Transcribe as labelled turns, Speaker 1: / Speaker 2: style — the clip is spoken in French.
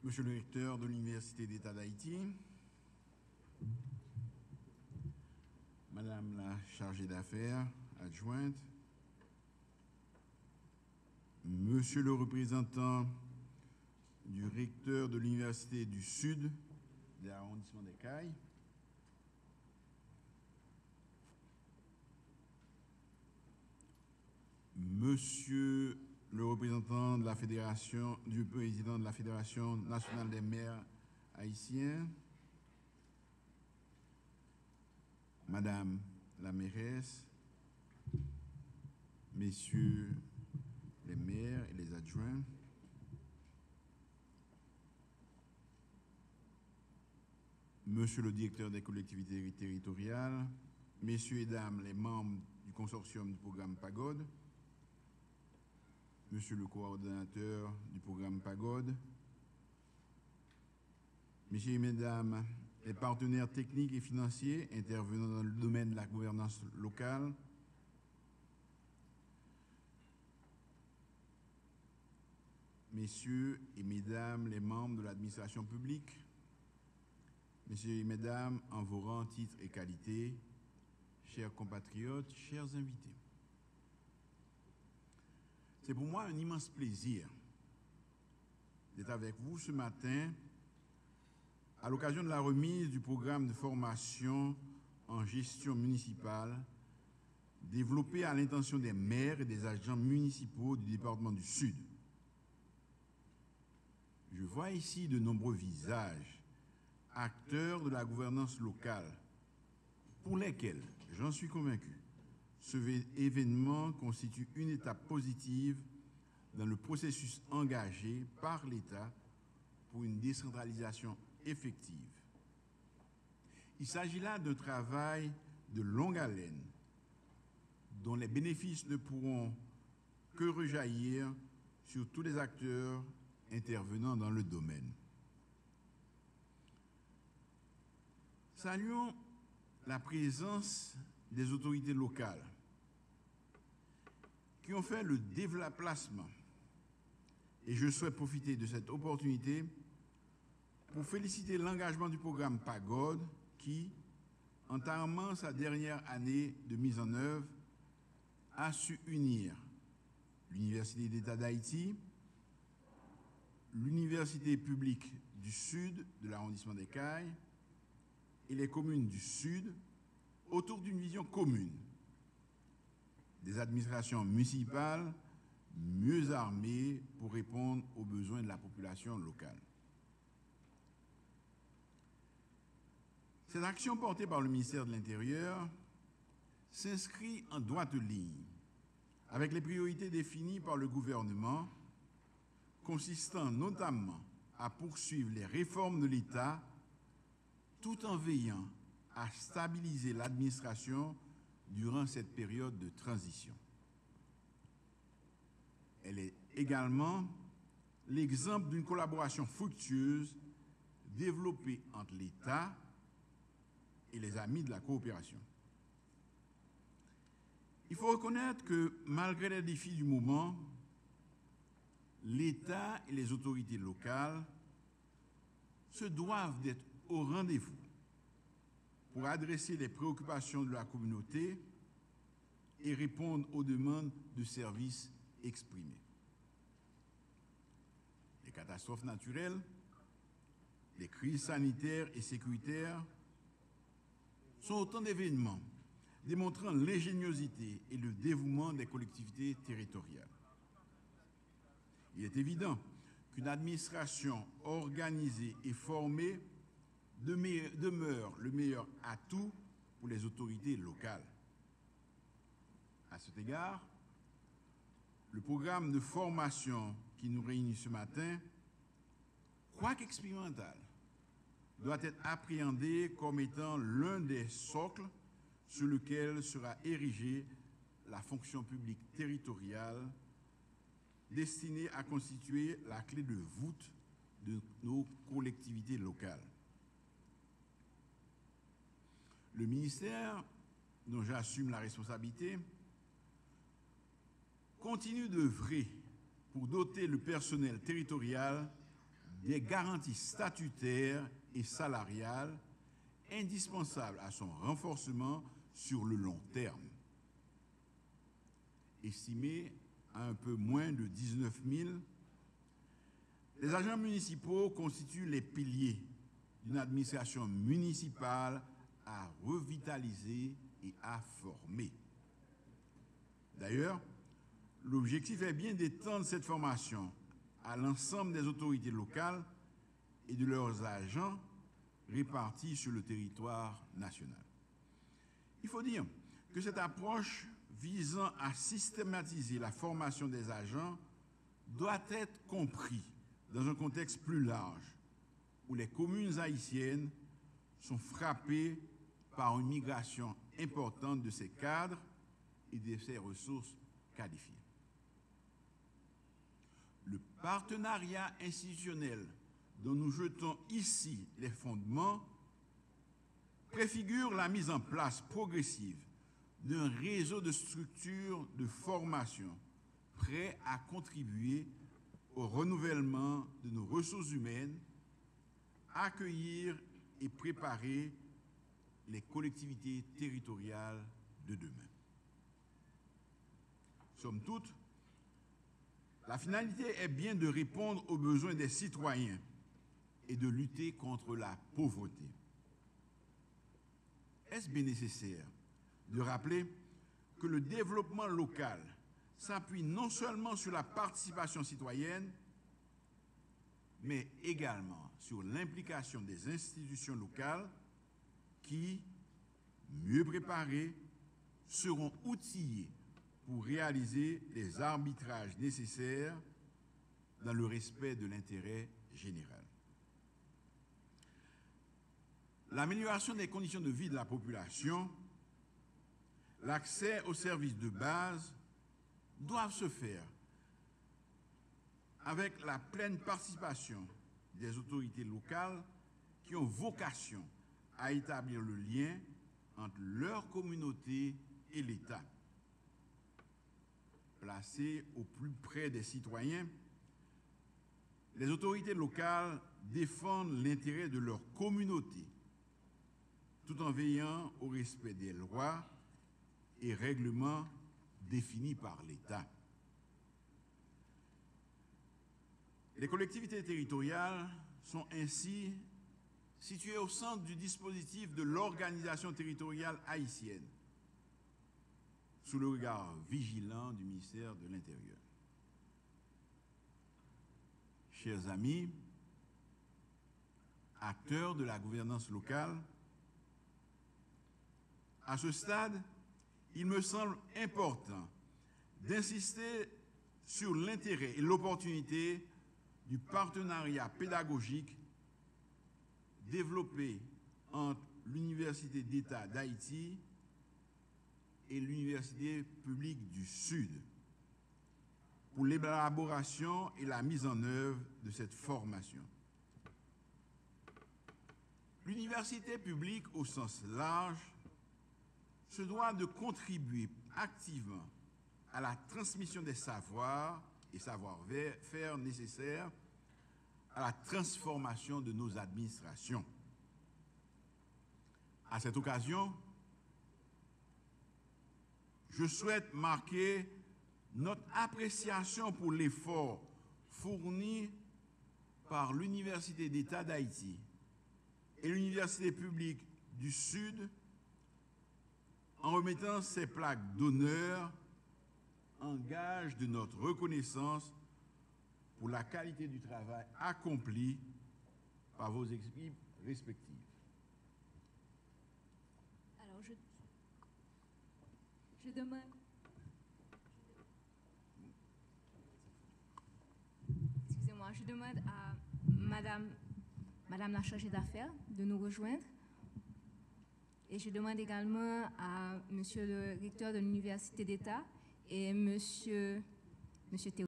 Speaker 1: Monsieur le recteur de l'Université d'État d'Haïti, Madame la chargée d'affaires adjointe, Monsieur le représentant du recteur de l'Université du Sud de l'arrondissement des Cayes, Monsieur le représentant de la Fédération, du président de la Fédération nationale des maires haïtiens, Madame la mairesse, Messieurs les maires et les adjoints, Monsieur le directeur des collectivités territoriales, Messieurs et Dames les membres du consortium du programme Pagode, Monsieur le coordonnateur du programme Pagode, Messieurs et Mesdames les partenaires techniques et financiers intervenant dans le domaine de la gouvernance locale, Messieurs et Mesdames les membres de l'administration publique, Messieurs et Mesdames en vos rangs, titres et qualités, chers compatriotes, chers invités. C'est pour moi un immense plaisir d'être avec vous ce matin à l'occasion de la remise du programme de formation en gestion municipale développé à l'intention des maires et des agents municipaux du département du Sud. Je vois ici de nombreux visages, acteurs de la gouvernance locale, pour lesquels, j'en suis convaincu, ce événement constitue une étape positive dans le processus engagé par l'État pour une décentralisation effective. Il s'agit là d'un travail de longue haleine dont les bénéfices ne pourront que rejaillir sur tous les acteurs intervenant dans le domaine. Saluons la présence des autorités locales qui ont fait le déplacement. Et je souhaite profiter de cette opportunité pour féliciter l'engagement du programme Pagode qui, entamant sa dernière année de mise en œuvre, a su unir l'Université d'État d'Haïti, l'Université publique du Sud de l'arrondissement des Cayes et les communes du Sud autour d'une vision commune des administrations municipales mieux armées pour répondre aux besoins de la population locale. Cette action portée par le ministère de l'Intérieur s'inscrit en droite ligne avec les priorités définies par le gouvernement, consistant notamment à poursuivre les réformes de l'État tout en veillant à stabiliser l'administration durant cette période de transition. Elle est également l'exemple d'une collaboration fructueuse développée entre l'État et les amis de la coopération. Il faut reconnaître que malgré les défis du moment, l'État et les autorités locales se doivent d'être au rendez-vous pour adresser les préoccupations de la communauté et répondre aux demandes de services exprimées. Les catastrophes naturelles, les crises sanitaires et sécuritaires sont autant d'événements démontrant l'ingéniosité et le dévouement des collectivités territoriales. Il est évident qu'une administration organisée et formée demeure le meilleur atout pour les autorités locales. À cet égard, le programme de formation qui nous réunit ce matin, quoique expérimental, doit être appréhendé comme étant l'un des socles sur lequel sera érigée la fonction publique territoriale destinée à constituer la clé de voûte de nos collectivités locales. Le ministère, dont j'assume la responsabilité, continue d'œuvrer pour doter le personnel territorial des garanties statutaires et salariales indispensables à son renforcement sur le long terme. Estimé à un peu moins de 19 000, les agents municipaux constituent les piliers d'une administration municipale à revitaliser et à former. D'ailleurs, l'objectif est bien d'étendre cette formation à l'ensemble des autorités locales et de leurs agents répartis sur le territoire national. Il faut dire que cette approche visant à systématiser la formation des agents doit être comprise dans un contexte plus large où les communes haïtiennes sont frappées par une migration importante de ces cadres et de ces ressources qualifiées. Le partenariat institutionnel dont nous jetons ici les fondements préfigure la mise en place progressive d'un réseau de structures de formation prêt à contribuer au renouvellement de nos ressources humaines, accueillir et préparer les collectivités territoriales de demain. Somme toute, la finalité est bien de répondre aux besoins des citoyens et de lutter contre la pauvreté. Est-ce bien nécessaire de rappeler que le développement local s'appuie non seulement sur la participation citoyenne, mais également sur l'implication des institutions locales qui, mieux préparées, seront outillées pour réaliser les arbitrages nécessaires dans le respect de l'intérêt général. L'amélioration des conditions de vie de la population, l'accès aux services de base doivent se faire avec la pleine participation des autorités locales qui ont vocation à établir le lien entre leur communauté et l'État. Placées au plus près des citoyens, les autorités locales défendent l'intérêt de leur communauté tout en veillant au respect des lois et règlements définis par l'État. Les collectivités territoriales sont ainsi situées au centre du dispositif de l'organisation territoriale haïtienne, sous le regard vigilant du ministère de l'Intérieur. Chers amis, acteurs de la gouvernance locale, à ce stade, il me semble important d'insister sur l'intérêt et l'opportunité du partenariat pédagogique développé entre l'Université d'État d'Haïti et l'Université publique du Sud pour l'élaboration et la mise en œuvre de cette formation. L'université publique au sens large se doit de contribuer activement à la transmission des savoirs et savoir-faire nécessaires à la transformation de nos administrations. À cette occasion, je souhaite marquer notre appréciation pour l'effort fourni par l'Université d'État d'Haïti et l'Université publique du Sud en remettant ces plaques d'honneur en gage de notre reconnaissance pour la qualité du travail accompli par vos équipes respectives.
Speaker 2: Alors, je demande... Excusez-moi, je demande à Madame la chargée d'affaires de nous rejoindre. Et je demande également à Monsieur le recteur de l'Université d'État et Monsieur Théo